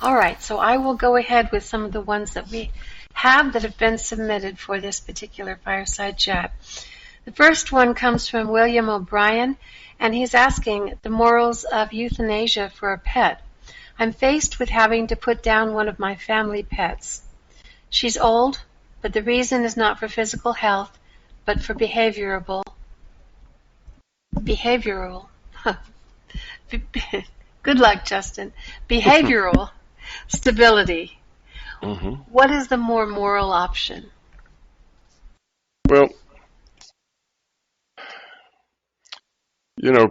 All right, so I will go ahead with some of the ones that we have that have been submitted for this particular fireside chat. The first one comes from William O'Brien, and he's asking the morals of euthanasia for a pet. I'm faced with having to put down one of my family pets. She's old, but the reason is not for physical health, but for behavioral. Good luck, Justin. Behavioral stability. Mm-hmm. What is the more moral option? Well,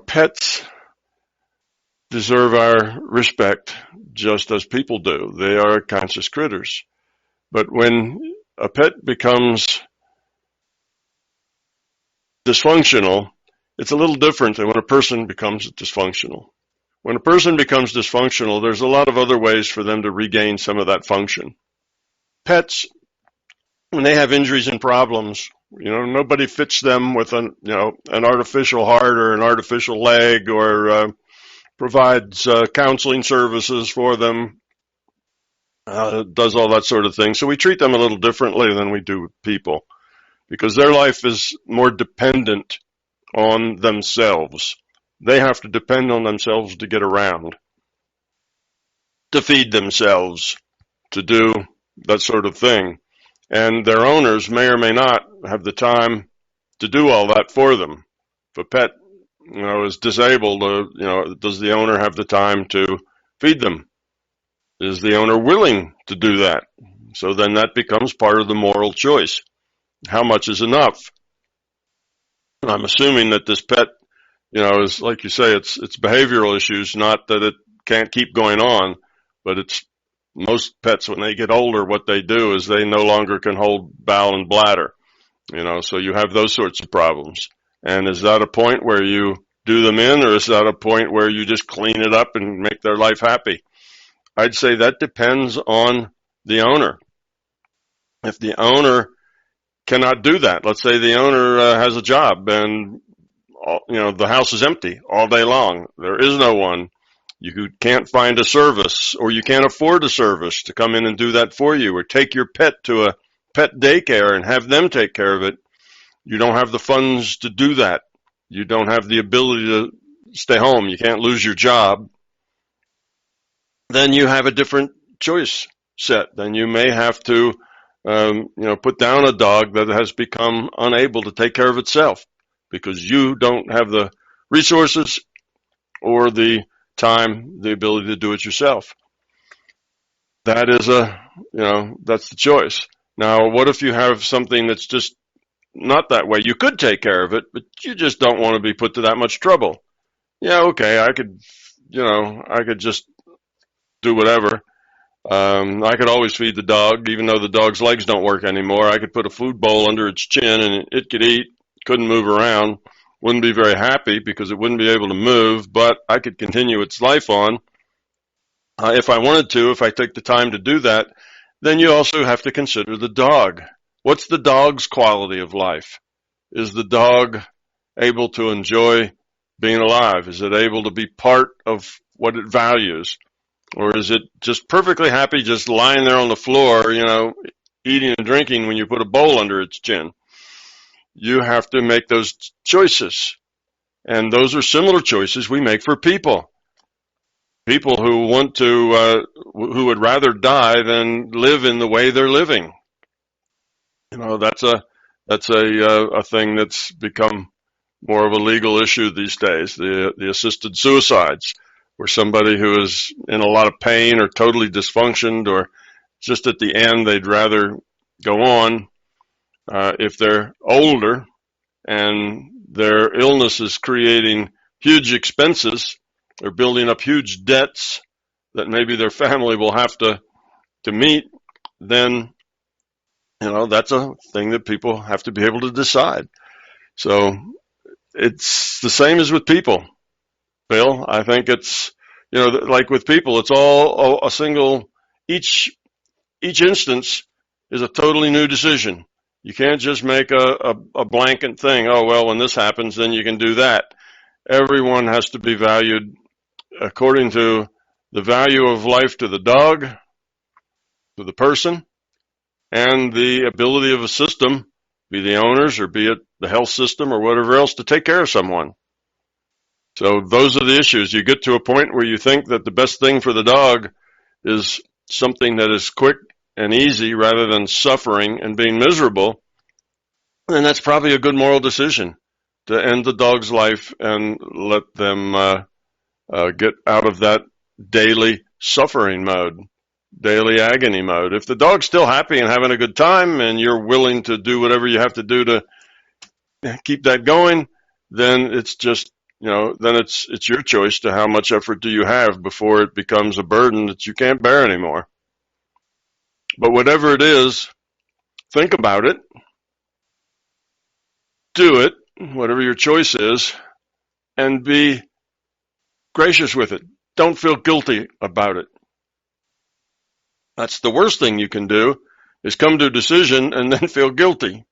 pets deserve our respect just as people do. They are conscious critters. But when a pet becomes dysfunctional, it's a little different than when a person becomes dysfunctional. When a person becomes dysfunctional, there's a lot of other ways for them to regain some of that function. Pets, when they have injuries and problems, nobody fits them with an artificial heart or an artificial leg, or provides counseling services for them, does all that sort of thing. So we treat them a little differently than we do people, because their life is more dependent on themselves. They have to depend on themselves to get around, to feed themselves, to do that sort of thing. And their owners may or may not have the time to do all that for them. If a pet, is disabled, does the owner have the time to feed them? Is the owner willing to do that? So then that becomes part of the moral choice. How much is enough? I'm assuming that this pet, is, like you say, it's behavioral issues, not that it can't keep going on, but it's most pets, when they get older, what they do is they no longer can hold bowel and bladder, so you have those sorts of problems. And is that a point where you do them in, or is that a point where you just clean it up and make their life happy? I'd say that depends on the owner. If the owner cannot do that, let's say the owner has a job and the house is empty all day long, there is no one, you can't find a service, or you can't afford a service to come in and do that for you, or take your pet to a pet daycare and have them take care of it. You don't have the funds to do that. You don't have the ability to stay home. You can't lose your job. Then you have a different choice set. Then you may have to put down a dog that has become unable to take care of itself because you don't have the resources or the time, the ability to do it yourself. That is that's the choice. Now, what if you have something that's just not that way? You could take care of it, but you just don't want to be put to that much trouble. Yeah, okay, I could just do whatever. I could always feed the dog, even though the dog's legs don't work anymore. I could put a food bowl under its chin and it could eat, couldn't move around, wouldn't be very happy because it wouldn't be able to move, but I could continue its life on. If I wanted to, if I take the time to do that, then you also have to consider the dog. What's the dog's quality of life? Is the dog able to enjoy being alive? Is it able to be part of what it values? Or is it just perfectly happy just lying there on the floor, eating and drinking when you put a bowl under its chin? You have to make those choices. And those are similar choices we make for people. People who want to, who would rather die than live in the way they're living. That's a thing that's become more of a legal issue these days. The assisted suicides, where somebody who is in a lot of pain or totally dysfunctioned or just at the end, they'd rather go on. If they're older and their illness is creating huge expenses, they're building up huge debts that maybe their family will have to meet, then, that's a thing that people have to be able to decide. So it's the same as with people, Bill. I think it's, like with people, it's all a single, each instance is a totally new decision. You can't just make a blanket thing. Oh, well, when this happens, then you can do that. Everyone has to be valued according to the value of life to the dog, to the person, and the ability of a system, be the owners or be it the health system or whatever else, to take care of someone. So those are the issues. You get to a point where you think that the best thing for the dog is something that is quick and easy rather than suffering and being miserable, and that's probably a good moral decision to end the dog's life and let them get out of that daily suffering mode, daily agony mode. If the dog's still happy and having a good time and you're willing to do whatever you have to do to keep that going, then it's just, then it's your choice to how much effort do you have before it becomes a burden that you can't bear anymore. But whatever it is, think about it, do it, whatever your choice is, and be gracious with it. Don't feel guilty about it. That's the worst thing you can do, is come to a decision and then feel guilty.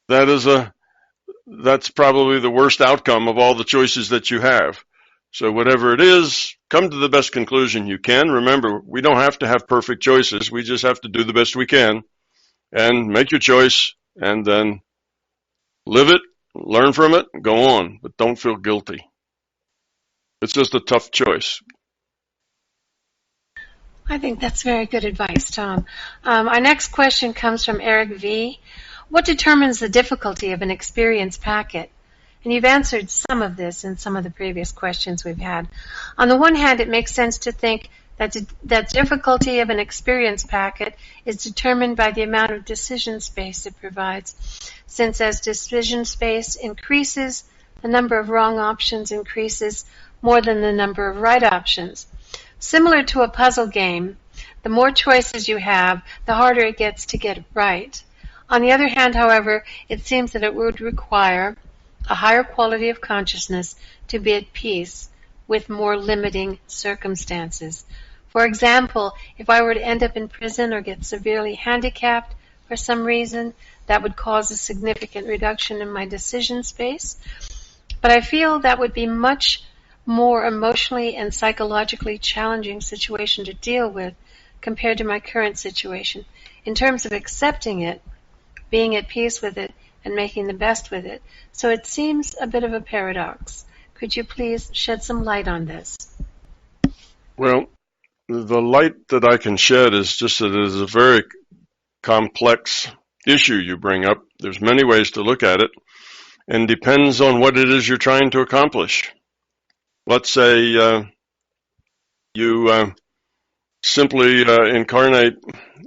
That's probably the worst outcome of all the choices that you have. So whatever it is, come to the best conclusion you can. Remember, we don't have to have perfect choices. We just have to do the best we can and make your choice and then live it, learn from it, go on, but don't feel guilty. It's just a tough choice. I think that's very good advice, Tom. Our next question comes from Eric V. What determines the difficulty of an experience packet? And you've answered some of this in some of the previous questions we've had. On the one hand, it makes sense to think that that difficulty of an experience packet is determined by the amount of decision space it provides, since as decision space increases, the number of wrong options increases more than the number of right options. Similar to a puzzle game, the more choices you have, the harder it gets to get it right. On the other hand, however, it seems that it would require a higher quality of consciousness to be at peace with more limiting circumstances. For example, if I were to end up in prison or get severely handicapped for some reason, that would cause a significant reduction in my decision space. But I feel that would be much more emotionally and psychologically challenging situation to deal with compared to my current situation. In terms of accepting it, being at peace with it, and making the best with it. So it seems a bit of a paradox. Could you please shed some light on this? Well, the light that I can shed is just that it is a very complex issue you bring up. There's many ways to look at it, and depends on what it is you're trying to accomplish. Let's say you simply incarnate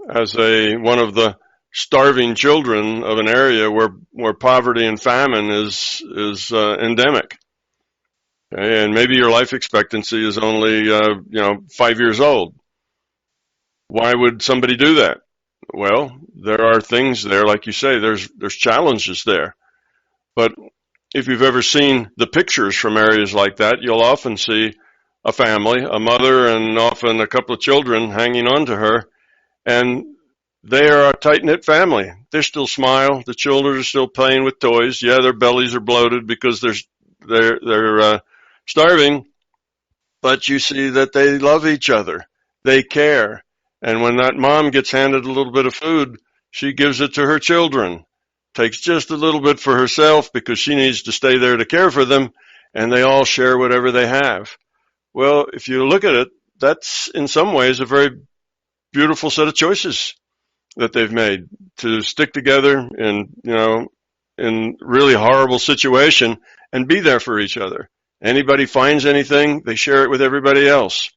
as one of the starving children of an area where poverty and famine is endemic. Okay? And maybe your life expectancy is only 5 years old. Why would somebody do that? Well, there are things there, like you say, there's challenges there. But if you've ever seen the pictures from areas like that, you'll often see a family, a mother, and often a couple of children hanging on to her, and they are a tight-knit family. They still smile. The children are still playing with toys. Yeah, their bellies are bloated because they're starving, but you see that they love each other. They care. And when that mom gets handed a little bit of food, she gives it to her children, takes just a little bit for herself because she needs to stay there to care for them, and they all share whatever they have. Well, if you look at it, that's in some ways a very beautiful set of choices that they've made to stick together in really horrible situation and be there for each other. Anybody finds anything, they share it with everybody else.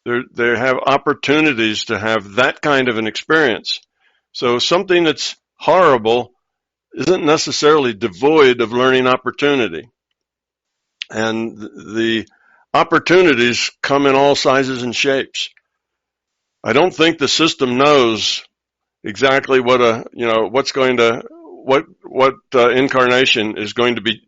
They have opportunities to have that kind of an experience. So something that's horrible isn't necessarily devoid of learning opportunity. And the opportunities come in all sizes and shapes. I don't think the system knows exactly what incarnation is going to be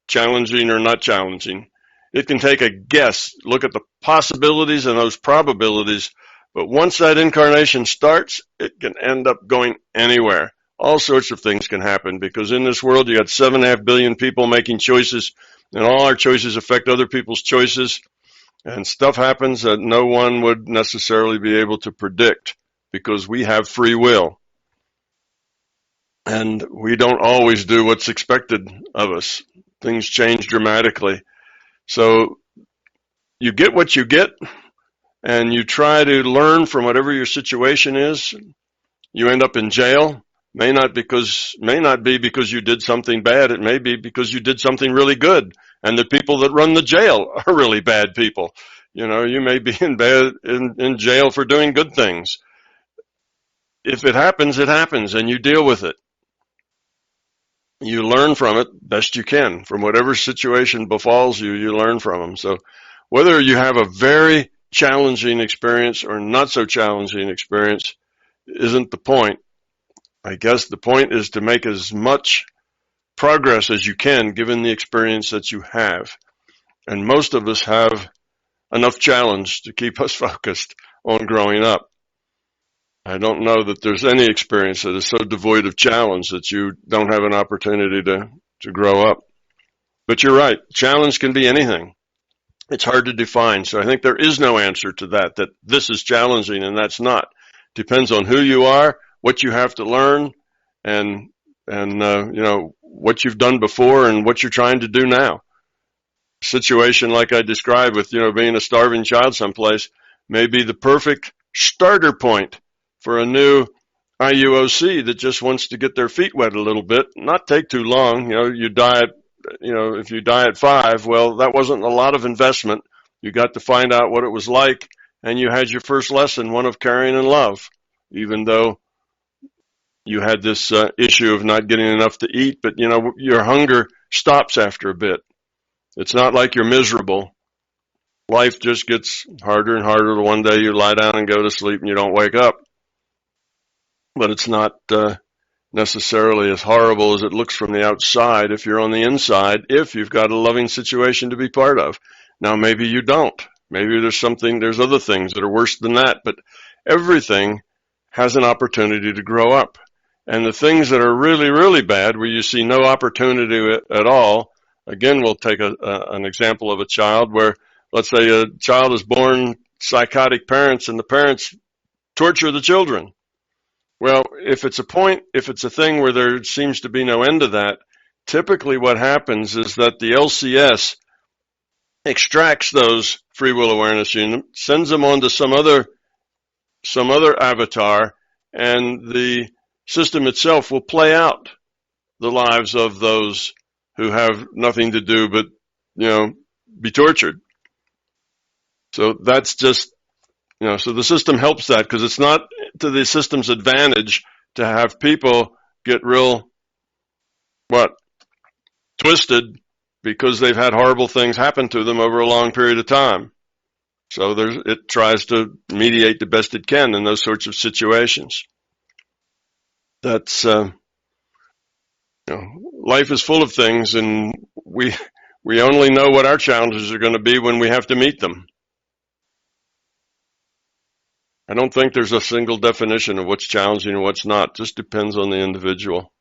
challenging or not challenging. It can take a guess, look at the possibilities and those probabilities, but once that incarnation starts, it can end up going anywhere. All sorts of things can happen because in this world you got 7.5 billion people making choices, and all our choices affect other people's choices. And stuff happens that no one would necessarily be able to predict because we have free will. And we don't always do what's expected of us. Things change dramatically. So you get what you get, and you try to learn from whatever your situation is. You end up in jail. May not be because you did something bad. It may be because you did something really good. And the people that run the jail are really bad people. You know, you may be in jail for doing good things. If it happens, and you deal with it. You learn from it best you can. From whatever situation befalls you, you learn from them. So whether you have a very challenging experience or not so challenging experience isn't the point. I guess the point is to make as much progress as you can given the experience that you have. And most of us have enough challenge to keep us focused on growing up. I don't know that there's any experience that is so devoid of challenge that you don't have an opportunity to grow up. But you're right, challenge can be anything. It's hard to define, so I think there is no answer to that this is challenging and that's not. Depends on who you are, what you have to learn, and what you've done before and what you're trying to do now. A situation like I described with being a starving child someplace may be the perfect starter point for a new IUOC that just wants to get their feet wet a little bit, not take too long. If you die at 5, well, that wasn't a lot of investment. You got to find out what it was like, and you had your first lesson, one of caring and love, even though you had this issue of not getting enough to eat, but your hunger stops after a bit. It's not like you're miserable. Life just gets harder and harder. One day you lie down and go to sleep and you don't wake up. But it's not necessarily as horrible as it looks from the outside if you're on the inside, if you've got a loving situation to be part of. Now, maybe you don't. Maybe there's other things that are worse than that, but everything has an opportunity to grow up. And the things that are really, really bad, where you see no opportunity at all, again, we'll take an example of a child where, let's say a child is born psychotic parents and the parents torture the children. Well, if it's a thing where there seems to be no end to that, typically what happens is that the LCS extracts those free will awareness units, sends them on to some other avatar, and the system itself will play out the lives of those who have nothing to do but, be tortured. So that's just, so the system helps that because it's not to the system's advantage to have people get real, twisted because they've had horrible things happen to them over a long period of time. So it tries to mediate the best it can in those sorts of situations. That's, life is full of things, and we only know what our challenges are going to be when we have to meet them. I don't think there's a single definition of what's challenging and what's not. It just depends on the individual.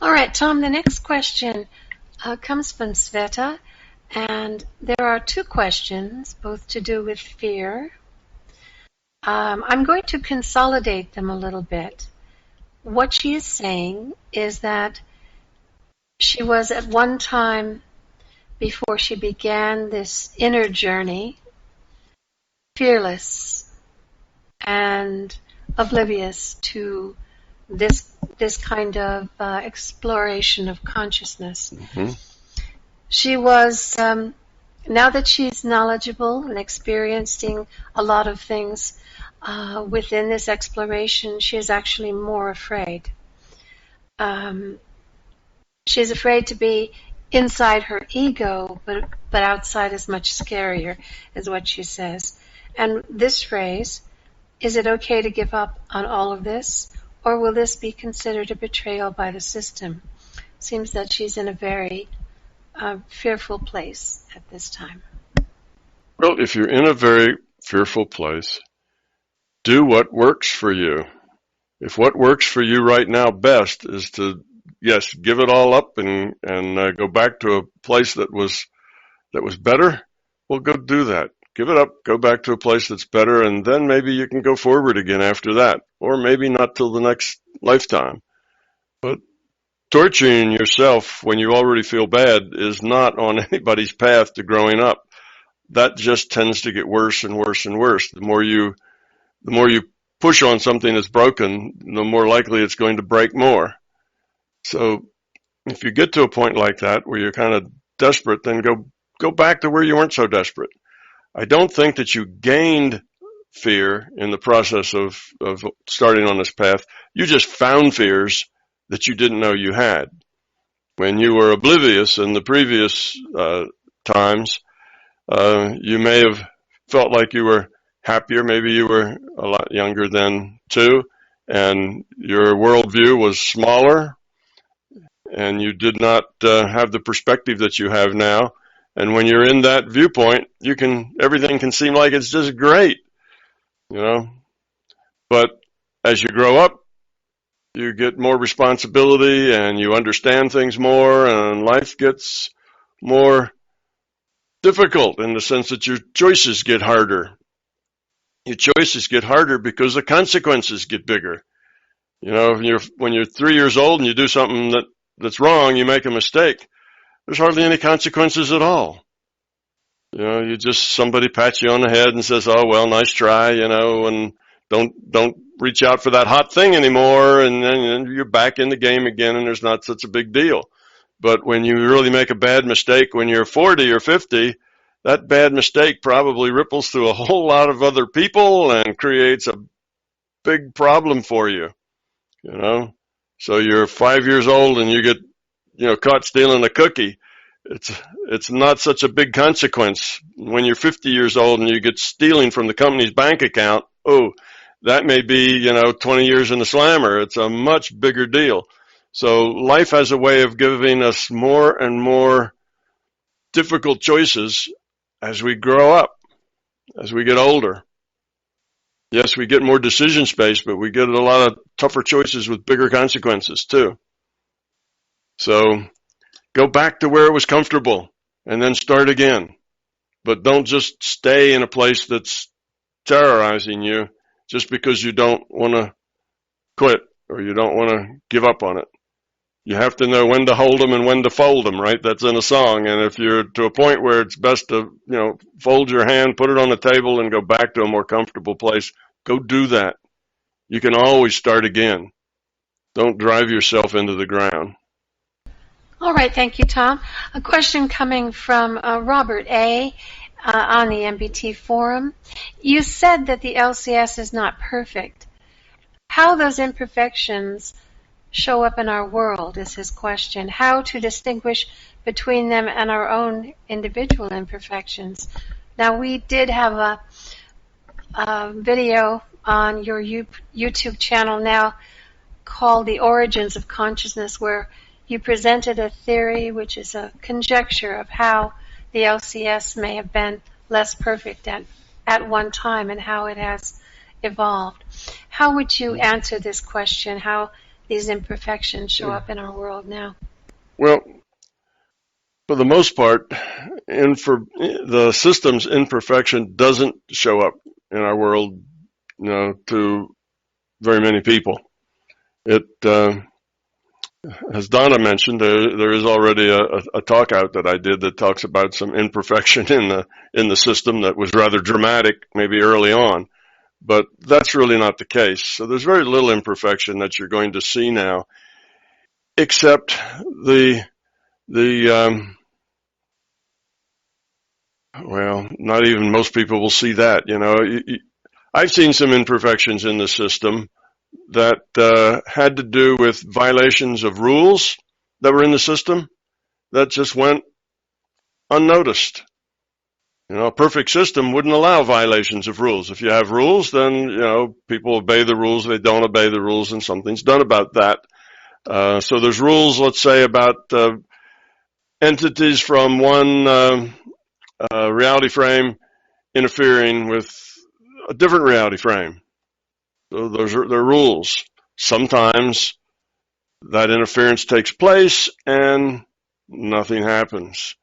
All right, Tom, the next question comes from Sveta, and there are 2 questions, both to do with fear. I'm going to consolidate them a little bit. What she is saying is that she was at one time, before she began this inner journey, fearless and oblivious to this kind of exploration of consciousness. Mm-hmm. She was, now that she's knowledgeable and experiencing a lot of things within this exploration, she is actually more afraid. She's afraid to be inside her ego, but outside is much scarier, is what she says. And this phrase, is it okay to give up on all of this, or will this be considered a betrayal by the system? Seems that she's in a very fearful place at this time. Well, if you're in a very fearful place, do what works for you. If what works for you right now best is to, yes, give it all up and go back to a place that was better, well, go do that. Give it up, go back to a place that's better, and then maybe you can go forward again after that, or maybe not till the next lifetime. But torturing yourself when you already feel bad is not on anybody's path to growing up. That just tends to get worse and worse and worse. The more you push on something that's broken, the more likely it's going to break more. So if you get to a point like that where you're kind of desperate, then go back to where you weren't so desperate. I don't think that you gained fear in the process of starting on this path. You just found fears that you didn't know you had. When you were oblivious in the previous times, you may have felt like you were happier. Maybe you were a lot younger then too, and your worldview was smaller, and you did not have the perspective that you have now. And when you're in that viewpoint, everything can seem like it's just great, you know. But as you grow up, you get more responsibility and you understand things more, and life gets more difficult in the sense that your choices get harder. Your choices get harder because the consequences get bigger. You know, when you're 3 years old and you do something that's wrong, you make a mistake, there's hardly any consequences at all. You know, somebody pats you on the head and says, "Oh, well, nice try," you know, and don't reach out for that hot thing anymore, and then you're back in the game again, and there's not such a big deal. But when you really make a bad mistake when you're 40 or 50, that bad mistake probably ripples through a whole lot of other people and creates a big problem for you, you know. So you're 5 years old and you get, caught stealing a cookie. It's not such a big consequence. When you're 50 years old and you get stealing from the company's bank account, that may be, 20 years in the slammer. It's a much bigger deal. So life has a way of giving us more and more difficult choices as we grow up, as we get older. Yes, we get more decision space, but we get a lot of tougher choices with bigger consequences too. So go back to where it was comfortable and then start again. But don't just stay in a place that's terrorizing you just because you don't want to quit or you don't want to give up on it. You have to know when to hold them and when to fold them, right? That's in a song. And if you're to a point where it's best to, fold your hand, put it on the table, and go back to a more comfortable place, go do that. You can always start again. Don't drive yourself into the ground. All right, thank you, Tom. A question coming from Robert A. On the MBT forum. You said that the LCS is not perfect. How those imperfections show up in our world is his question. How to distinguish between them and our own individual imperfections. Now, we did have a video on your YouTube channel now called The Origins of Consciousness, where you presented a theory, which is a conjecture of how the LCS may have been less perfect at one time and how it has evolved. How would you answer this question, how these imperfections show up in our world now? Well, for the most part, the system's imperfection doesn't show up in our world, to very many people. It, as Donna mentioned, there is already a talk out that I did that talks about some imperfection in the system that was rather dramatic, maybe early on. But that's really not the case. So there's very little imperfection that you're going to see now, except well, not even most people will see that. I've seen some imperfections in the system that had to do with violations of rules that were in the system that just went unnoticed. A perfect system wouldn't allow violations of rules. If you have rules, then, people obey the rules. They don't obey the rules, and something's done about that. So there's rules, let's say, about entities from one reality frame interfering with a different reality frame. So they're rules. Sometimes that interference takes place and nothing happens.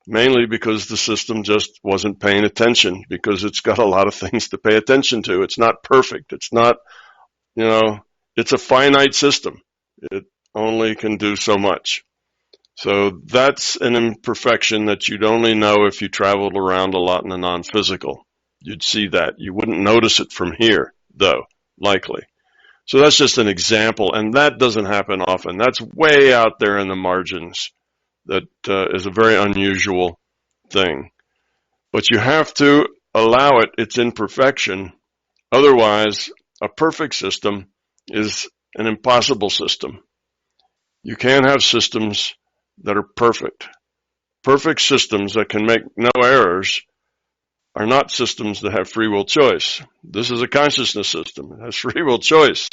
mainly because the system just wasn't paying attention, because it's got a lot of things to pay attention to. It's not perfect. It's not, it's a finite system. It only can do so much. So that's an imperfection that you'd only know if you traveled around a lot in the non-physical. You'd see that. You wouldn't notice it from here, though, likely. So that's just an example, and that doesn't happen often. That's way out there in the margins. That is a very unusual thing. But you have to allow it its imperfection. Otherwise, a perfect system is an impossible system. You can't have systems that are perfect. Perfect systems that can make no errors are not systems that have free will choice. This is a consciousness system. It has free will choice.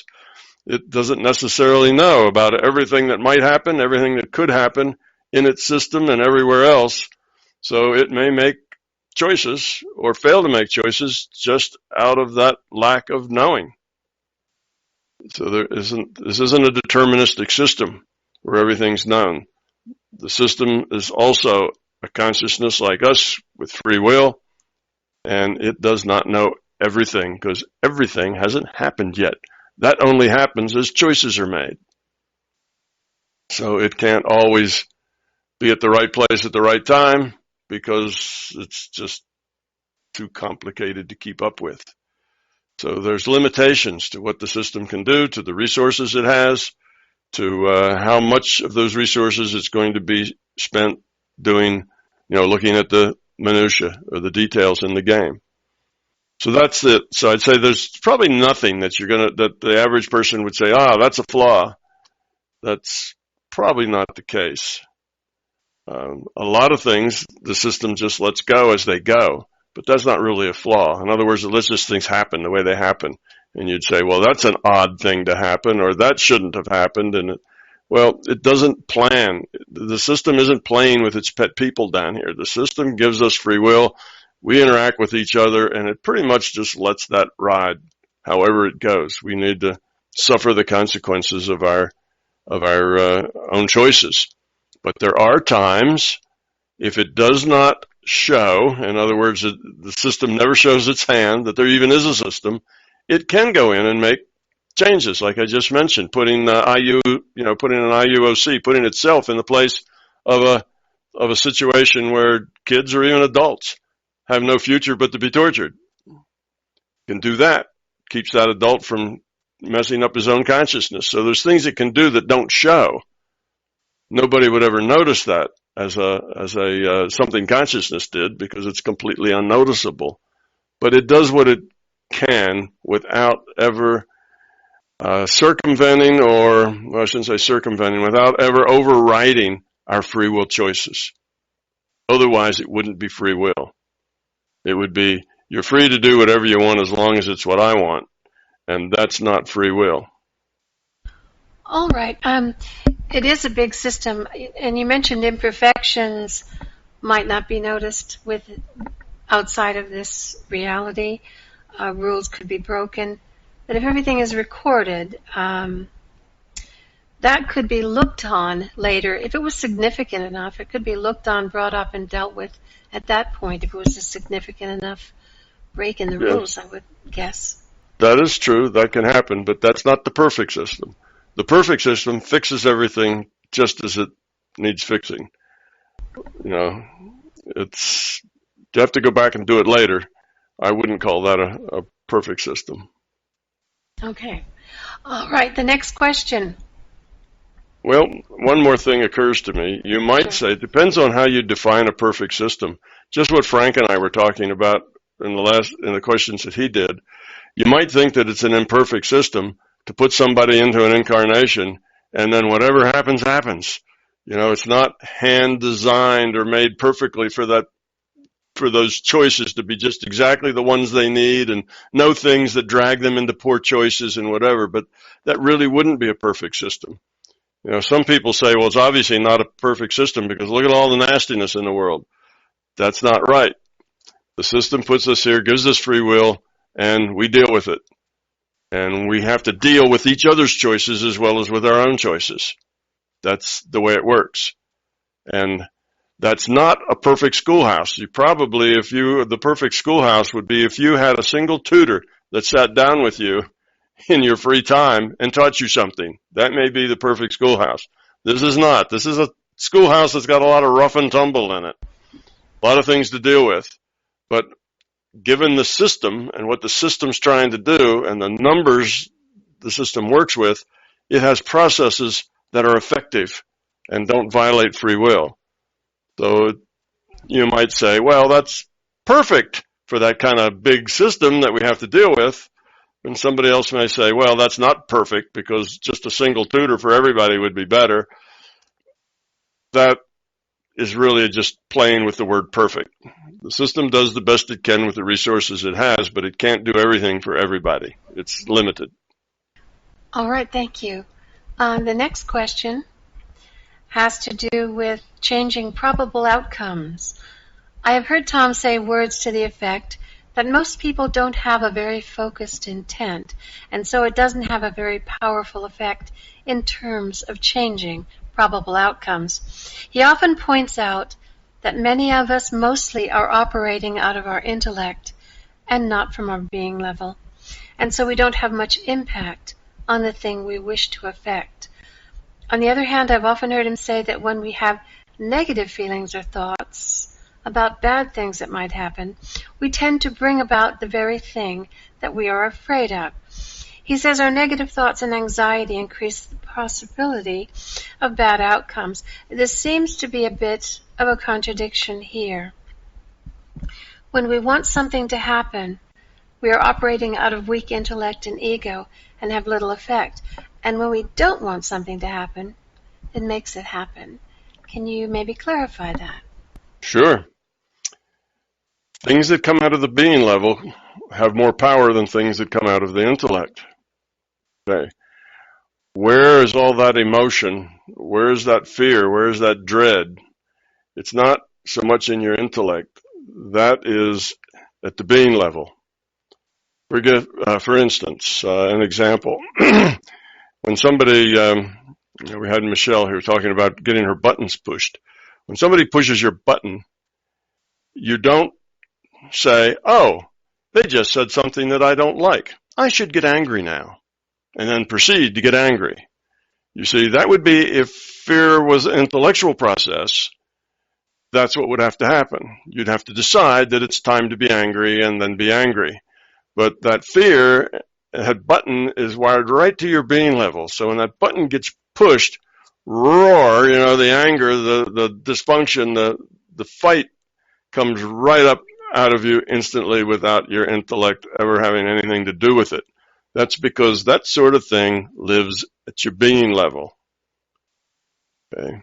It doesn't necessarily know about everything that might happen, everything that could happen in its system and everywhere else. So it may make choices or fail to make choices just out of that lack of knowing. So this isn't a deterministic system where everything's known. The system is also a consciousness like us with free will, and it does not know everything because everything hasn't happened yet. That only happens as choices are made. So it can't always be at the right place at the right time because it's just too complicated to keep up with. So there's limitations to what the system can do, to the resources it has, to how much of those resources it's going to be spent doing, looking at the minutia or the details in the game. So that's it. So I'd say there's probably nothing that that the average person would say, that's a flaw. That's probably not the case. A lot of things the system just lets go as they go, but that's not really a flaw. In other words, it lets just things happen the way they happen. And you'd say, well, that's an odd thing to happen, or that shouldn't have happened. And it doesn't plan. The system isn't playing with its pet people down here. The system gives us free will. We interact with each other, and it pretty much just lets that ride however it goes. We need to suffer the consequences of our own choices. But there are times, if it does not show, in other words, the system never shows its hand, that there even is a system, it can go in and make changes, like I just mentioned, putting an IUOC, putting itself in the place of a situation where kids or even adults have no future but to be tortured. Can do that. Keeps that adult from messing up his own consciousness. So there's things it can do that don't show. Nobody would ever notice that as something consciousness did because it's completely unnoticeable. But it does what it can without ever circumventing, I shouldn't say circumventing, without ever overriding our free will choices. Otherwise, it wouldn't be free will. It would be, you're free to do whatever you want as long as it's what I want. And that's not free will. All right. It is a big system. And you mentioned imperfections might not be noticed outside of this reality. Rules could be broken. But if everything is recorded, that could be looked on later. If it was significant enough, it could be looked on, brought up, and dealt with at that point if it was a significant enough break in the rules, I would guess. That is true. That can happen, but that's not the perfect system. The perfect system fixes everything just as it needs fixing. You have to go back and do it later. I wouldn't call that a perfect system. Okay. All right. The next question. Well, one more thing occurs to me. You might say it depends on how you define a perfect system. Just what Frank and I were talking about in the questions that he did. You might think that it's an imperfect system to put somebody into an incarnation and then whatever happens, happens. It's not hand designed or made perfectly for those choices to be just exactly the ones they need and no things that drag them into poor choices and whatever, but that really wouldn't be a perfect system. Some people say, well, it's obviously not a perfect system because look at all the nastiness in the world. That's not right. The system puts us here, gives us free will, and we deal with it. And we have to deal with each other's choices as well as with our own choices. That's the way it works. And That's not a perfect schoolhouse. You probably, the perfect schoolhouse would be if you had a single tutor that sat down with you in your free time and taught you something. That may be the perfect schoolhouse. This is not. This is a schoolhouse that's got a lot of rough and tumble in it, a lot of things to deal with. But given the system and what the system's trying to do and the numbers the system works with, it has processes that are effective and don't violate free will. So you might say, well, that's perfect for that kind of big system that we have to deal with. And somebody else may say, well, that's not perfect because just a single tutor for everybody would be better. That is really just playing with the word perfect. The system does the best it can with the resources it has, but it can't do everything for everybody. It's limited. All right, thank you. The next question has to do with changing probable outcomes. I have heard Tom say words to the effect that most people don't have a very focused intent, and so it doesn't have a very powerful effect in terms of changing probable outcomes. He often points out that many of us mostly are operating out of our intellect and not from our being level, and so we don't have much impact on the thing we wish to affect. On the other hand, I've often heard him say that when we have negative feelings or thoughts about bad things that might happen, we tend to bring about the very thing that we are afraid of. He says our negative thoughts and anxiety increase the possibility of bad outcomes. This seems to be a bit of a contradiction here. When we want something to happen, we are operating out of weak intellect and ego and have little effect. And when we don't want something to happen, it makes it happen. Can you maybe clarify that? Sure. Things that come out of the being level have more power than things that come out of the intellect. Okay. Where is all that emotion? Where is that fear? Where is that dread? It's not so much in your intellect. That is at the being level. For instance, an example. When somebody, we had Michelle here talking about getting her buttons pushed. When somebody pushes your button, you don't say, oh, they just said something that I don't like. I should get angry now. And then proceed to get angry. You see, that would be if fear was an intellectual process, that's what would have to happen. You'd have to decide that it's time to be angry and then be angry. But that fear, that button is wired right to your being level. So when that button gets pushed, roar, the anger, the dysfunction, the fight comes right up out of you instantly without your intellect ever having anything to do with it. That's because that sort of thing lives at your being level. Okay.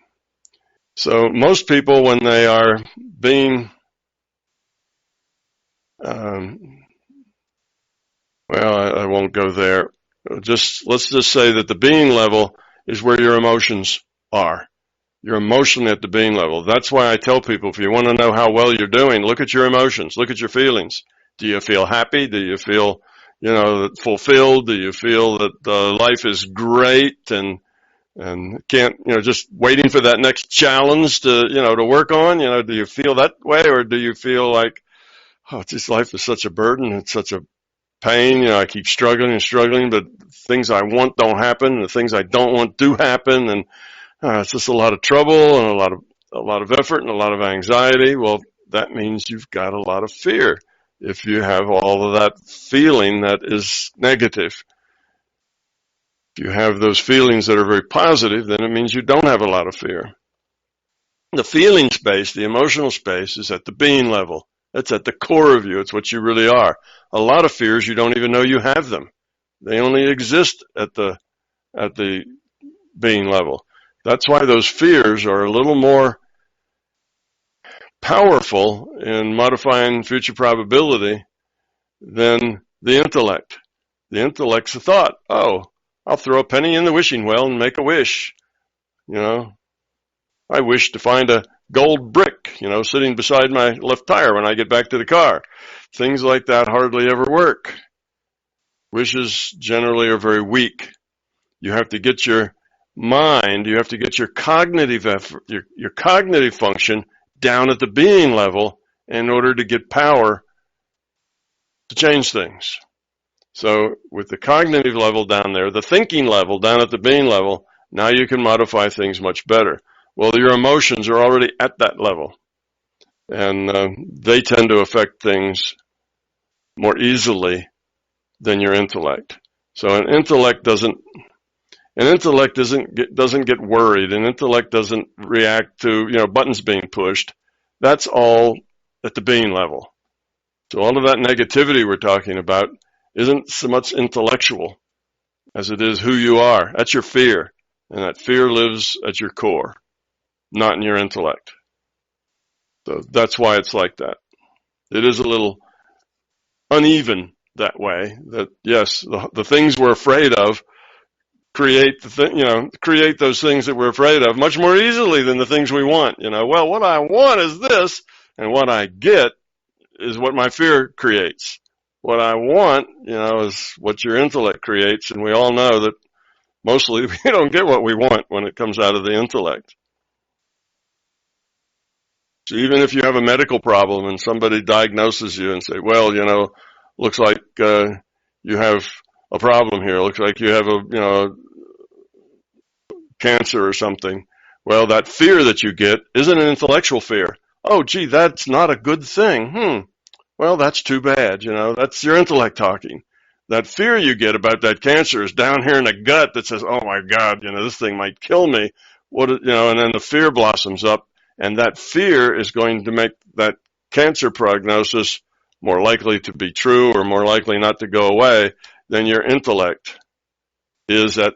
So most people, when they are being, I won't go there. Let's just say that the being level is where your emotions are. You're emotionally at the being level. That's why I tell people, if you want to know how well you're doing, look at your emotions, look at your feelings. Do you feel happy? Do you feel fulfilled? Do you feel that life is great and can't, just waiting for that next challenge to work on? Do you feel that way, or do you feel like, oh, this life is such a burden, it's such a pain, I keep struggling and struggling, but things I want don't happen, and the things I don't want do happen, and it's just a lot of trouble and a lot of effort and a lot of anxiety. Well, that means you've got a lot of fear. If you have all of that feeling that is negative. If you have those feelings that are very positive, then it means you don't have a lot of fear. The feeling space, the emotional space, is at the being level. It's at the core of you. It's what you really are. A lot of fears, you don't even know you have them. They only exist at the being level. That's why those fears are a little more powerful in modifying future probability than the intellect. The intellect's a thought. Oh, I'll throw a penny in the wishing well and make a wish. I wish to find a gold brick, sitting beside my left tire when I get back to the car. Things like that hardly ever work. Wishes generally are very weak. You have to get your mind, you have to get your cognitive effort, your cognitive function down at the being level in order to get power to change things. So with the cognitive level down there, the thinking level down at the being level, now you can modify things much better. Well, your emotions are already at that level, and they tend to affect things more easily than your intellect. So an intellect doesn't get worried. An intellect doesn't react to, buttons being pushed. That's all at the being level. So all of that negativity we're talking about isn't so much intellectual as it is who you are. That's your fear. And that fear lives at your core, not in your intellect. So that's why it's like that. It is a little uneven that way, that yes, the things we're afraid of create create those things that we're afraid of much more easily than the things we want. Well, what I want is this, and what I get is what my fear creates. What I want, is what your intellect creates, and we all know that mostly we don't get what we want when it comes out of the intellect. So even if you have a medical problem and somebody diagnoses you and say, well, looks like you have a problem here. Looks like you have a cancer or something. Well, that fear that you get isn't an intellectual fear. Oh, gee, that's not a good thing. Well, that's too bad. That's your intellect talking. That fear you get about that cancer is down here in the gut that says, oh my God, this thing might kill me. And then the fear blossoms up, and that fear is going to make that cancer prognosis more likely to be true or more likely not to go away than your intellect is at,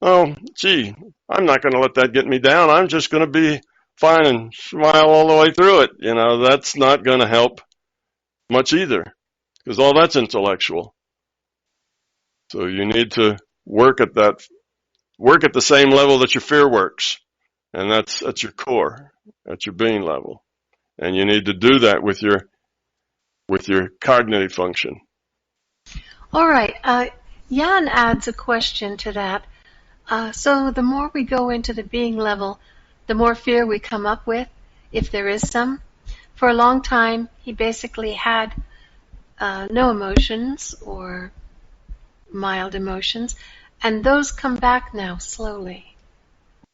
oh, gee, I'm not going to let that get me down. I'm just going to be fine and smile all the way through it. That's not going to help much either, because all that's intellectual. So you need to work at the same level that your fear works, and that's at your core, at your being level. And you need to do that with your cognitive function. All right. Jan adds a question to that. So the more we go into the being level, the more fear we come up with, if there is some. For a long time, he basically had no emotions or mild emotions, and those come back now slowly.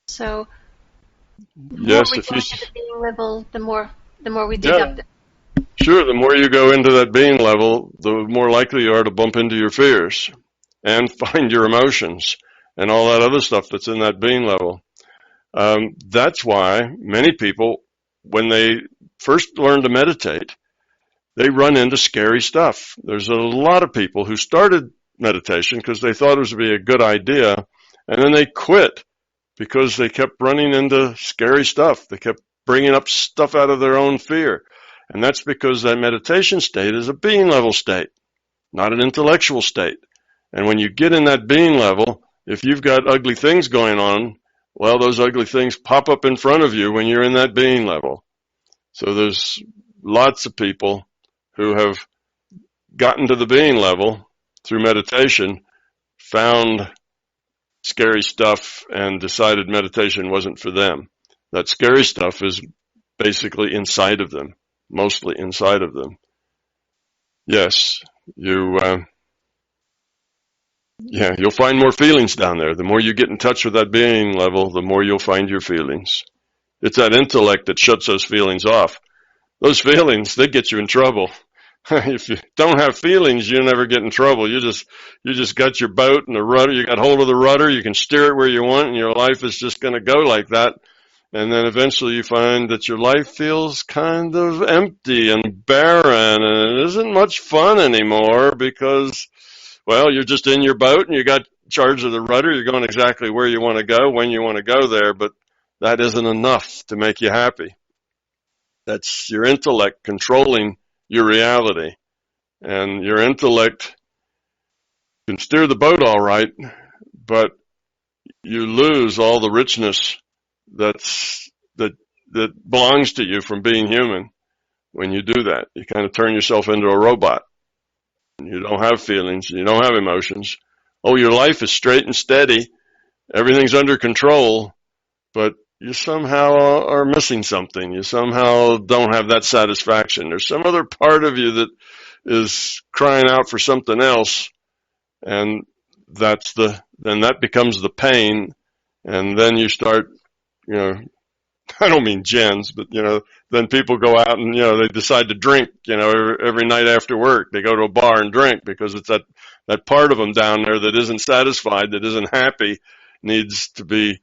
So the more we go into the being level, the more we dig up. Sure, the more you go into that being level, the more likely you are to bump into your fears and find your emotions and all that other stuff that's in that being level. That's why many people, when they first learn to meditate, they run into scary stuff. There's a lot of people who started meditation because they thought it was to be a good idea, and then they quit because they kept running into scary stuff. They kept bringing up stuff out of their own fear. And that's because that meditation state is a being level state, not an intellectual state. And when you get in that being level, if you've got ugly things going on, well, those ugly things pop up in front of you when you're in that being level. So there's lots of people who have gotten to the being level through meditation, found scary stuff, and decided meditation wasn't for them. That scary stuff is basically inside of them, mostly inside of them. Yes, you'll find more feelings down there. The more you get in touch with that being level, the more you'll find your feelings. It's that intellect that shuts those feelings off. Those feelings, they get you in trouble. If you don't have feelings, you never get in trouble. You just got your boat and the rudder. You got hold of the rudder. You can steer it where you want, and your life is just going to go like that. And then eventually you find that your life feels kind of empty and barren, and it isn't much fun anymore because, well, you're just in your boat and you got charge of the rudder. You're going exactly where you want to go, when you want to go there, but that isn't enough to make you happy. That's your intellect controlling your reality. And your intellect can steer the boat all right, but you lose all the richness that belongs to you from being human when you do that. You kind of turn yourself into a robot. You don't have feelings. You don't have emotions. Oh, your life is straight and steady. Everything's under control, but you somehow are missing something. You somehow don't have that satisfaction. There's some other part of you that is crying out for something else, and then that becomes the pain, and then you start, I don't mean gens, but then people go out and they decide to drink, every night after work. They go to a bar and drink because it's that part of them down there that isn't satisfied, that isn't happy, needs to be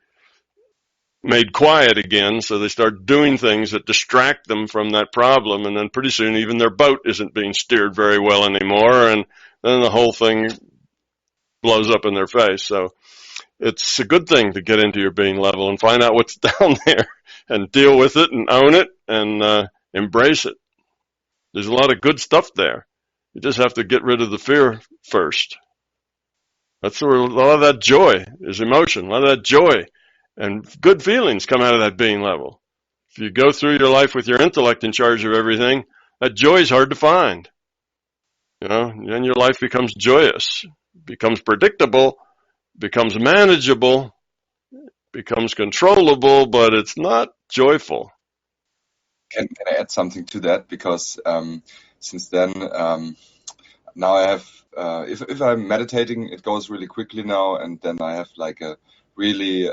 made quiet again. So they start doing things that distract them from that problem, and then pretty soon even their boat isn't being steered very well anymore, and then the whole thing blows up in their face. So it's a good thing to get into your being level and find out what's down there and deal with it and own it and embrace it. There's a lot of good stuff there. You just have to get rid of the fear first. That's where a lot of that joy is emotion. A lot of that joy and good feelings come out of that being level. If you go through your life with your intellect in charge of everything, that joy is hard to find. Then your life becomes joyous, becomes predictable, becomes manageable, becomes controllable, but it's not joyful. Can I add something to that? Because since then, now I have, if I'm meditating, it goes really quickly now, and then I have like a really,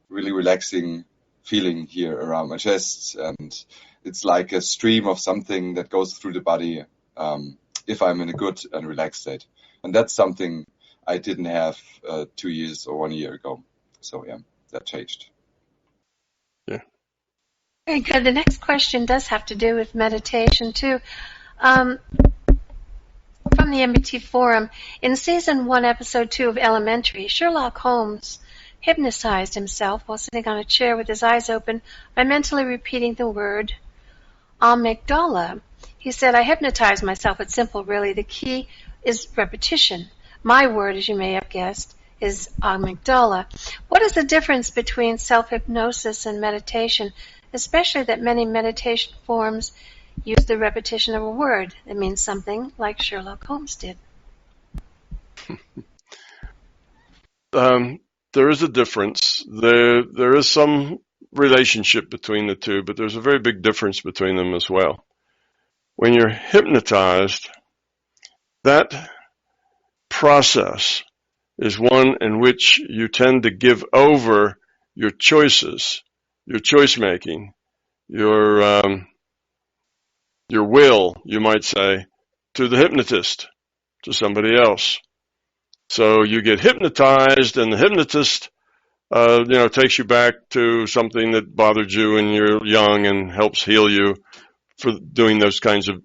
really relaxing feeling here around my chest, and it's like a stream of something that goes through the body if I'm in a good and relaxed state. And that's something I didn't have 2 years or 1 year ago. So yeah, that changed. Yeah. Very good. The next question does have to do with meditation too. From the MBT forum, in season 1, episode 2 of Elementary, Sherlock Holmes hypnotized himself while sitting on a chair with his eyes open by mentally repeating the word amygdala. He said, I hypnotized myself. It's simple, really. The key is repetition. My word, as you may have guessed, is amygdala. What is the difference between self-hypnosis and meditation, especially that many meditation forms use the repetition of a word that means something like Sherlock Holmes did? There is a difference. There is some relationship between the two, but there's a very big difference between them as well. When you're hypnotized, that process is one in which you tend to give over your choices, your choice making, your will, you might say, to the hypnotist, to somebody else. So you get hypnotized, and the hypnotist, takes you back to something that bothered you when you're young and helps heal you for doing those kinds of,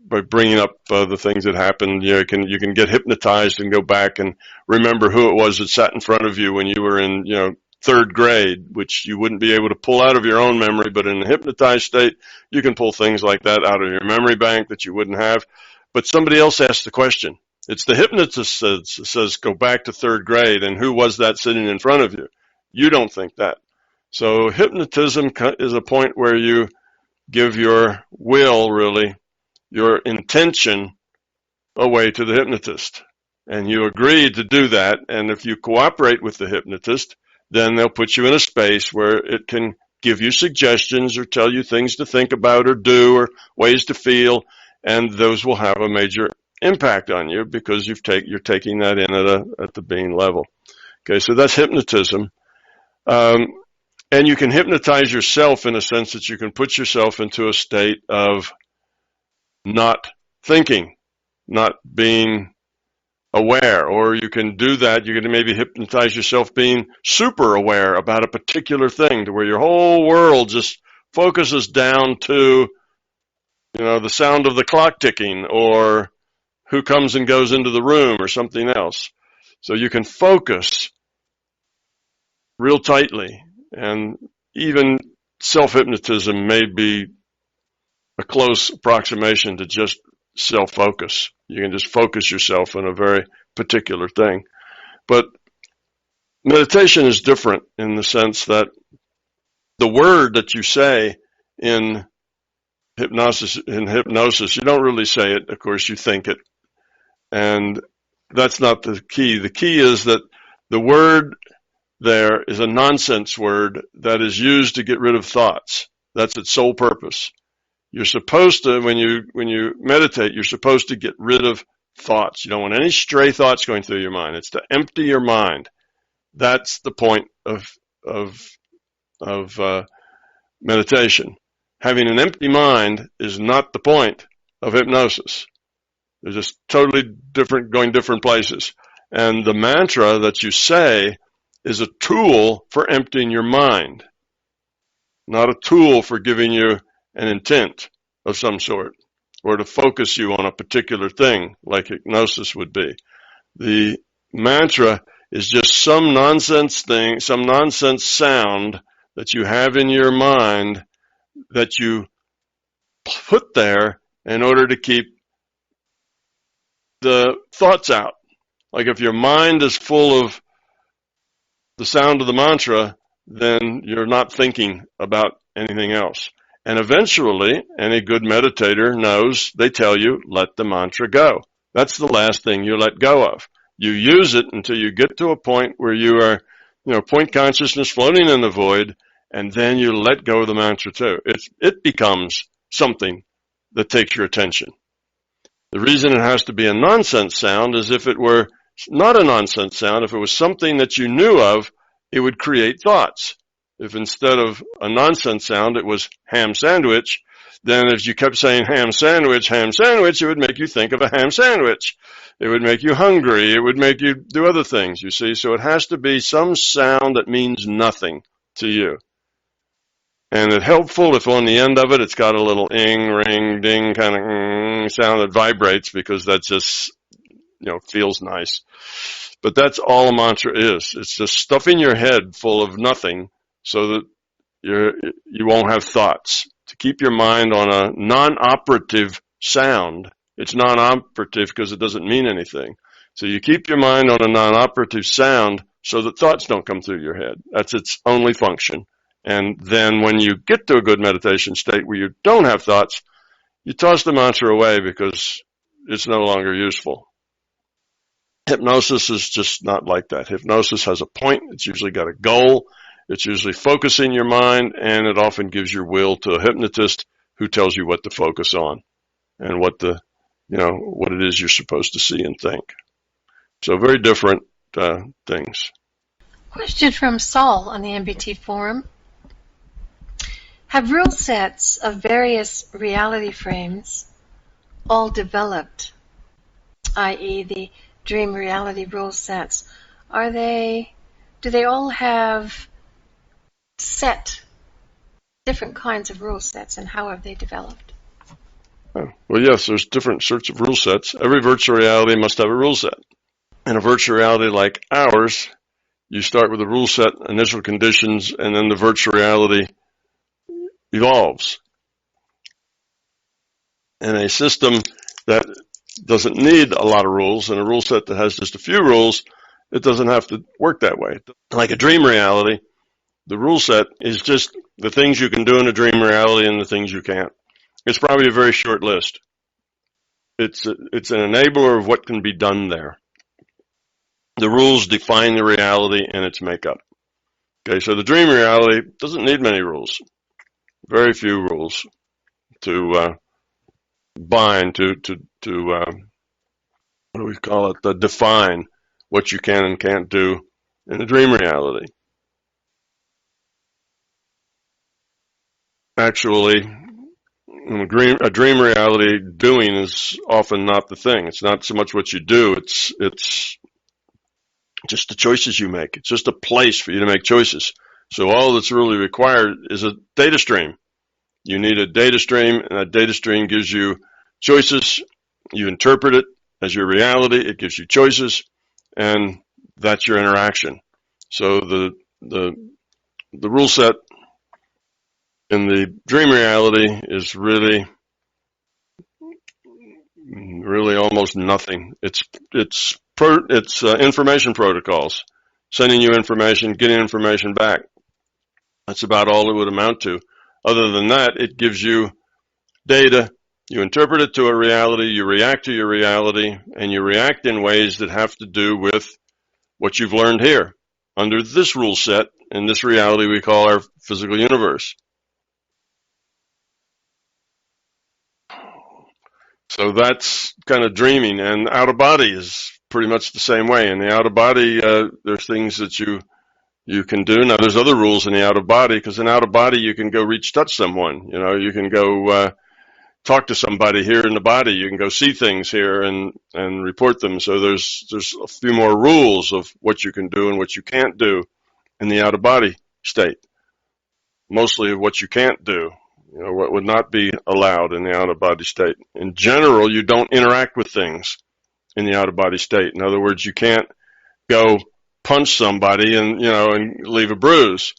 by bringing up the things that happened. You can get hypnotized and go back and remember who it was that sat in front of you when you were in, third grade, which you wouldn't be able to pull out of your own memory, but in a hypnotized state, you can pull things like that out of your memory bank that you wouldn't have. But somebody else asked the question. It's the hypnotist that says, go back to third grade, and who was that sitting in front of you? You don't think that. So hypnotism is a point where you give your will, really, your intention away to the hypnotist. And you agree to do that, and if you cooperate with the hypnotist, then they'll put you in a space where it can give you suggestions or tell you things to think about or do or ways to feel, and those will have a major impact on you because you're taking that in at the being level. Okay, so that's hypnotism. And you can hypnotize yourself in a sense that you can put yourself into a state of not thinking, not being aware, or you can do that. You can maybe hypnotize yourself being super aware about a particular thing to where your whole world just focuses down to, the sound of the clock ticking or who comes and goes into the room or something else. So you can focus real tightly, and even self-hypnotism may be a close approximation to just self-focus. You can just focus yourself on a very particular thing. But meditation is different in the sense that the word that you say in hypnosis, you don't really say it. Of course, you think it. And that's not the key. The key is that the word there is a nonsense word that is used to get rid of thoughts. That's its sole purpose. You're supposed to, when you meditate, you're supposed to get rid of thoughts. You don't want any stray thoughts going through your mind. It's to empty your mind. That's the point of meditation. Having an empty mind is not the point of hypnosis. They're just totally different, going different places. And the mantra that you say is a tool for emptying your mind, not a tool for giving you an intent of some sort or to focus you on a particular thing like hypnosis would be. The mantra is just some nonsense thing, some nonsense sound that you have in your mind that you put there in order to keep the thoughts out. Like if your mind is full of the sound of the mantra, then you're not thinking about anything else. And eventually, any good meditator knows, they tell you, let the mantra go. That's the last thing you let go of. You use it until you get to a point where you are, point consciousness floating in the void, and then you let go of the mantra too. It becomes something that takes your attention. The reason it has to be a nonsense sound is if it were not a nonsense sound, if it was something that you knew of, it would create thoughts. If instead of a nonsense sound, it was ham sandwich, then if you kept saying ham sandwich, it would make you think of a ham sandwich. It would make you hungry. It would make you do other things, you see. So it has to be some sound that means nothing to you. And it's helpful if on the end of it, it's got a little ing, ring, ding kind of sound that vibrates, because that just, feels nice. But that's all a mantra is. It's just stuffing your head full of nothing so that you won't have thoughts. To keep your mind on a non-operative sound. It's non-operative because it doesn't mean anything. So you keep your mind on a non-operative sound so that thoughts don't come through your head. That's its only function. And then when you get to a good meditation state where you don't have thoughts, you toss the mantra away because it's no longer useful. Hypnosis is just not like that. Hypnosis has a point. It's usually got a goal. It's usually focusing your mind, and it often gives your will to a hypnotist who tells you what to focus on and what it is you're supposed to see and think. So very different things. Question from Saul on the MBT forum. Have rule sets of various reality frames all developed, i.e. the dream reality rule sets? Do they all have set different kinds of rule sets, and how have they developed? Well, yes, there's different sorts of rule sets. Every virtual reality must have a rule set. In a virtual reality like ours, you start with a rule set, initial conditions, and then the virtual reality evolves. In a system that doesn't need a lot of rules, and a rule set that has just a few rules, it doesn't have to work that way. Like a dream reality, the rule set is just the things you can do in a dream reality and the things you can't. It's probably a very short list. It's an enabler of what can be done there. The rules define the reality and its makeup. Okay, so the dream reality doesn't need many rules. Very few rules to bind, to what do we call it? Define what you can and can't do in a dream reality. Actually, in a dream reality, doing is often not the thing. It's not so much what you do, it's just the choices you make. It's just a place for you to make choices. So all that's really required is a data stream. You need a data stream, and that data stream gives you choices. You interpret it as your reality. It gives you choices, and that's your interaction. So the rule set in the dream reality is really almost nothing. It's information protocols, sending you information, getting information back. That's about all it would amount to. Other than that, it gives you data. You interpret it to a reality, you react to your reality, and you react in ways that have to do with what you've learned here. under this rule set in this reality we call our physical universe. So that's kind of dreaming, and out of body is pretty much the same way. In the out of body, there's things that you can do. Now, there's other rules in the out of body, because in out of body you can go touch someone. You know, you can go talk to somebody here in the body. You can go see things here and report them. So there's a few more rules of what you can do and what you can't do in the out of body state. Mostly of what you can't do. You know, what would not be allowed in the out-of-body state. In general, you don't interact with things in the out-of-body state. In other words, you can't go punch somebody and leave a bruise.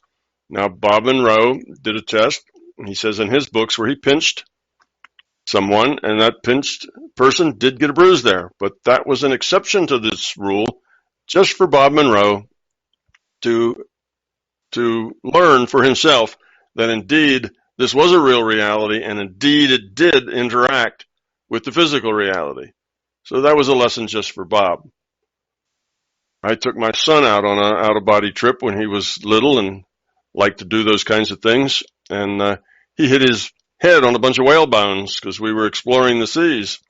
Now, Bob Monroe did a test. He says in his books where he pinched someone, and that pinched person did get a bruise there. But that was an exception to this rule, just for Bob Monroe to learn for himself that indeed this was a real reality, and indeed it did interact with the physical reality. So that was a lesson just for Bob. I took my son out on an out-of-body trip when he was little and liked to do those kinds of things, and he hit his head on a bunch of whale bones because we were exploring the seas.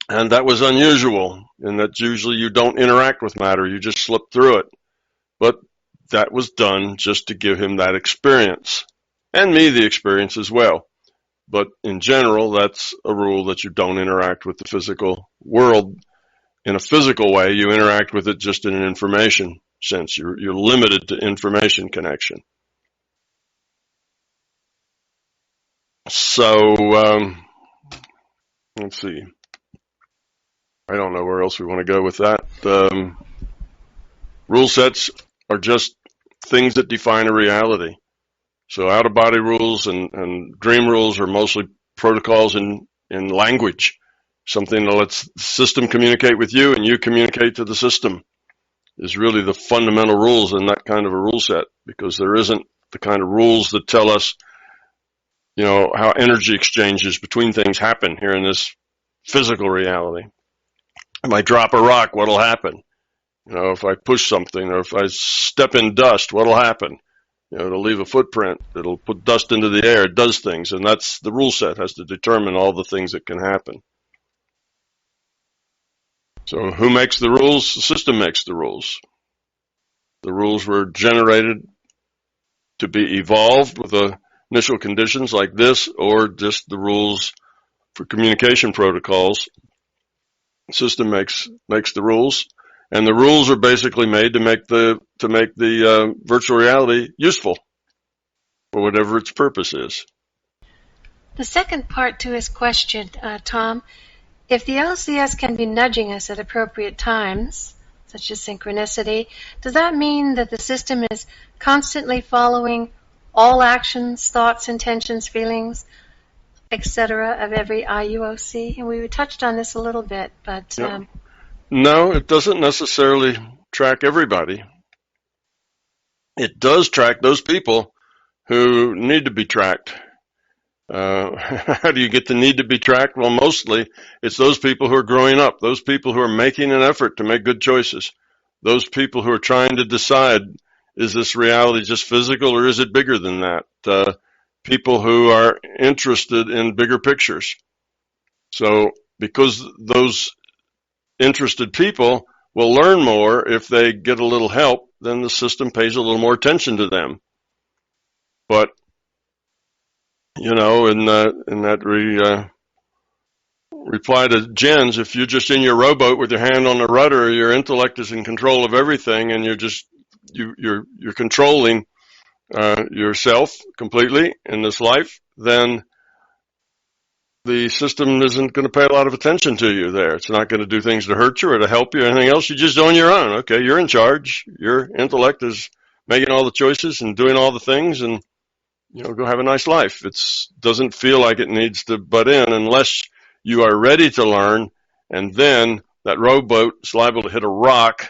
And that was unusual, in that usually you don't interact with matter, you just slip through it. But that was done just to give him that experience. And me the experience as well. But in general, that's a rule that you don't interact with the physical world in a physical way. You interact with it just in an information sense. You're limited to information connection. So, let's see. I don't know where else we want to go with that. Rule sets are just things that define a reality. So out-of-body rules and dream rules are mostly protocols in language, something that lets the system communicate with you and you communicate to the system is really the fundamental rules in that kind of a rule set, because there isn't the kind of rules that tell us, how energy exchanges between things happen here in this physical reality. If I drop a rock, what'll happen? If I push something or if I step in dust, what'll happen? It'll leave a footprint. It'll put dust into the air. It does things, and that's the rule set has to determine all the things that can happen. So who makes the rules? The system makes the rules. The rules were generated to be evolved with initial conditions like this, or just the rules for communication protocols. The system makes the rules. And the rules are basically made to make the virtual reality useful for whatever its purpose is. The second part to his question, Tom, if the LCS can be nudging us at appropriate times, such as synchronicity, does that mean that the system is constantly following all actions, thoughts, intentions, feelings, etc. of every IUOC? And we touched on this a little bit, but... Yep. No, it doesn't necessarily track everybody. It does track those people who need to be tracked. How do you get the need to be tracked? Well, mostly it's those people who are growing up, those people who are making an effort to make good choices, those people who are trying to decide, is this reality just physical or is it bigger than that? People who are interested in bigger pictures. So because those interested people will learn more if they get a little help, then the system pays a little more attention to them. But, in that reply to Jen's, if you're just in your rowboat with your hand on the rudder, your intellect is in control of everything, and you're controlling yourself completely in this life, then the system isn't going to pay a lot of attention to you there. It's not going to do things to hurt you or to help you or anything else. You're just on your own. Okay, you're in charge. Your intellect is making all the choices and doing all the things, and go have a nice life. It doesn't feel like it needs to butt in unless you are ready to learn, and then that rowboat is liable to hit a rock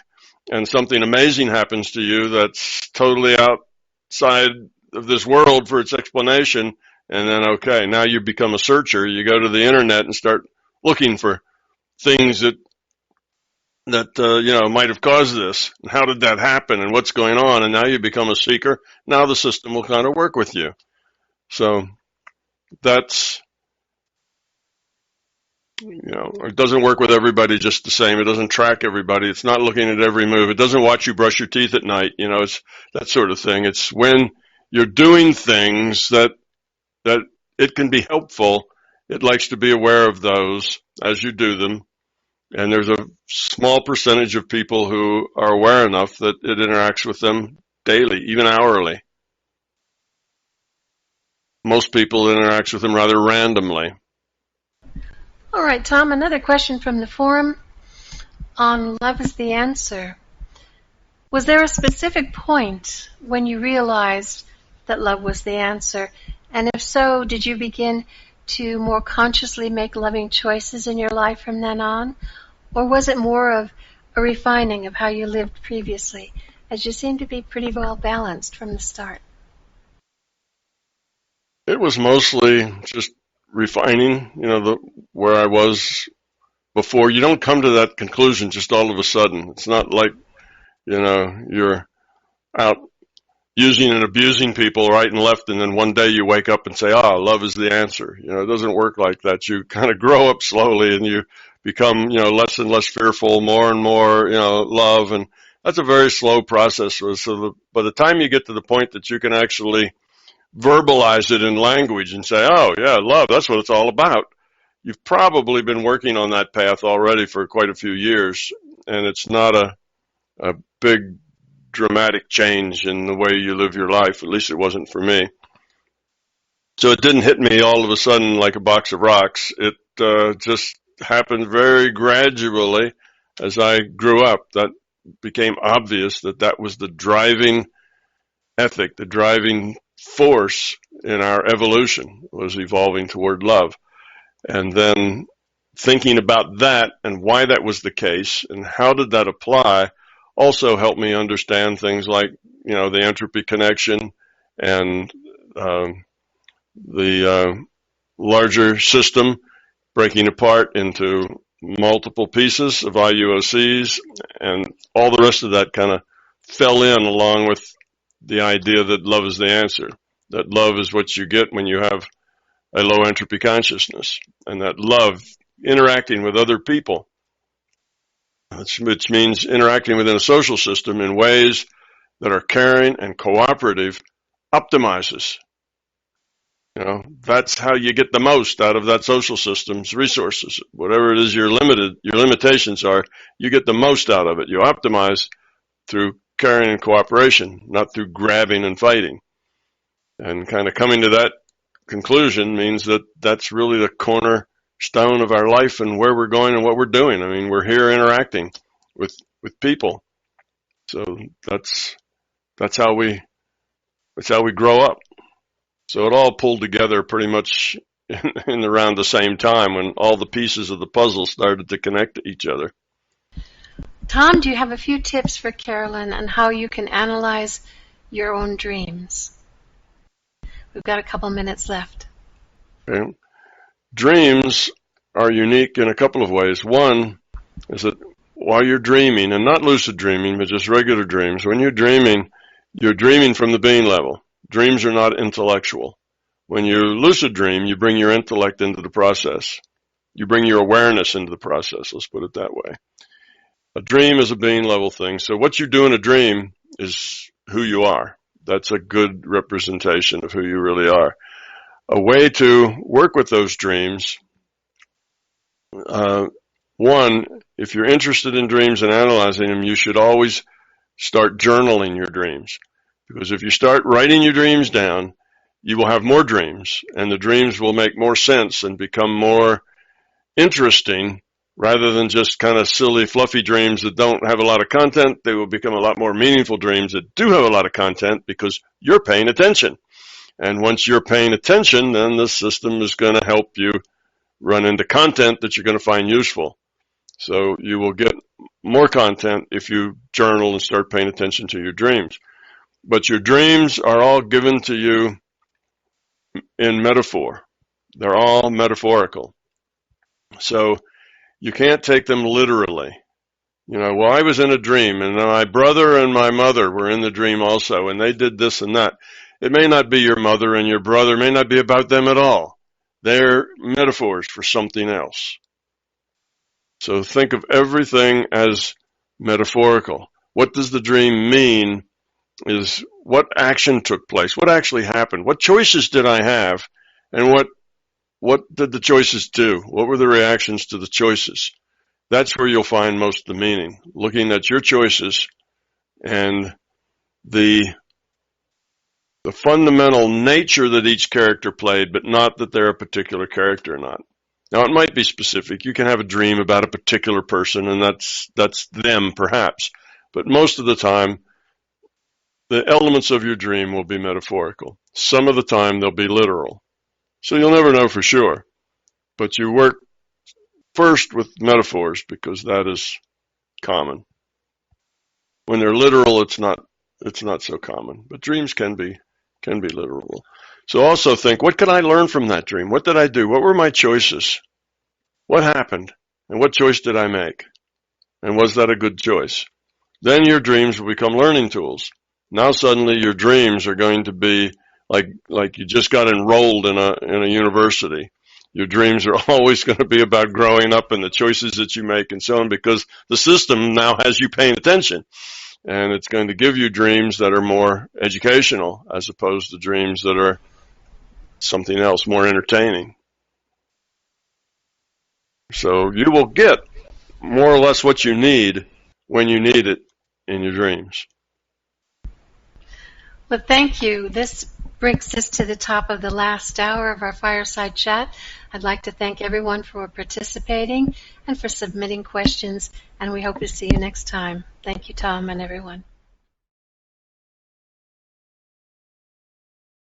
and something amazing happens to you that's totally outside of this world for its explanation. And then, okay, now you become a searcher. You go to the internet and start looking for things that that might have caused this, and how did that happen, and what's going on, and now you become a seeker. Now the system will kind of work with you. So that's, it doesn't work with everybody just the same. It doesn't track everybody. It's not looking at every move. It doesn't watch you brush your teeth at night. It's that sort of thing. It's when you're doing things that it can be helpful. It likes to be aware of those as you do them. And there's a small percentage of people who are aware enough that it interacts with them daily, even hourly. Most people it interacts with them rather randomly. All right, Tom, another question from the forum on love is the answer. Was there a specific point when you realized that love was the answer? And if so, did you begin to more consciously make loving choices in your life from then on? Or was it more of a refining of how you lived previously, as you seem to be pretty well balanced from the start? It was mostly just refining, where I was before. You don't come to that conclusion just all of a sudden. It's not like, you're out using and abusing people right and left, and then one day you wake up and say, love is the answer. It doesn't work like that. You kind of grow up slowly, and you become, less and less fearful, more and more, love, and that's a very slow process. So by the time you get to the point that you can actually verbalize it in language and say, oh yeah, love, that's what it's all about, you've probably been working on that path already for quite a few years, and it's not a big dramatic change in the way you live your life. At least it wasn't for me. So it didn't hit me all of a sudden like a box of rocks. It just happened very gradually as I grew up. That became obvious that was the driving ethic, the driving force in our evolution, was evolving toward love. And then thinking about that and why that was the case and how did that apply also helped me understand things like, the entropy connection and the larger system breaking apart into multiple pieces of IUOCs, and all the rest of that kind of fell in along with the idea that love is the answer, that love is what you get when you have a low entropy consciousness, and that love, interacting with other people, which means interacting within a social system in ways that are caring and cooperative, optimizes. That's how you get the most out of that social system's resources. Whatever it is your limitations are, you get the most out of it. You optimize through caring and cooperation, not through grabbing and fighting. And kind of coming to that conclusion means that that's really the cornerstone of our life and where we're going and what we're doing. I mean, we're here interacting with people. So that's how we grow up. So it all pulled together pretty much in around the same time when all the pieces of the puzzle started to connect to each other. Tom, do you have a few tips for Carolyn on how you can analyze your own dreams? We've got a couple minutes left. Okay. Dreams are unique in a couple of ways. One is that while you're dreaming, and not lucid dreaming, but just regular dreams, when you're dreaming from the being level. Dreams are not intellectual. When you lucid dream, you bring your intellect into the process. You bring your awareness into the process, let's put it that way. A dream is a being level thing. So what you do in a dream is who you are. That's a good representation of who you really are. A way to work with those dreams, one, if you're interested in dreams and analyzing them, you should always start journaling your dreams. Because if you start writing your dreams down, you will have more dreams, and the dreams will make more sense and become more interesting rather than just kind of silly, fluffy dreams that don't have a lot of content. They will become a lot more meaningful dreams that do have a lot of content because you're paying attention. And once you're paying attention, then the system is going to help you run into content that you're going to find useful. So you will get more content if you journal and start paying attention to your dreams. But your dreams are all given to you in metaphor. They're all metaphorical. So you can't take them literally. Well, I was in a dream, and my brother and my mother were in the dream also, and they did this and that. It may not be your mother and your brother, may not be about them at all. They're metaphors for something else. So think of everything as metaphorical. What does the dream mean is what action took place, what actually happened, what choices did I have, and what did the choices do? What were the reactions to the choices? That's where you'll find most of the meaning, looking at your choices and the fundamental nature that each character played, but not that they're a particular character or not. Now, it might be specific. You can have a dream about a particular person, and that's them, perhaps. But most of the time, the elements of your dream will be metaphorical. Some of the time, they'll be literal. So you'll never know for sure. But you work first with metaphors because that is common. When they're literal, it's not so common. But dreams can be literal. So also think, what could I learn from that dream? What did I do? What were my choices? What happened? And what choice did I make? And was that a good choice? Then your dreams will become learning tools. Now suddenly your dreams are going to be like you just got enrolled in a university. Your dreams are always going to be about growing up and the choices that you make and so on, because the system now has you paying attention. And it's going to give you dreams that are more educational as opposed to dreams that are something else, more entertaining. So you will get more or less what you need when you need it in your dreams. Well, thank you. This brings us to the top of the last hour of our Fireside Chat. I'd like to thank everyone for participating and for submitting questions, and we hope to see you next time. Thank you, Tom, and everyone.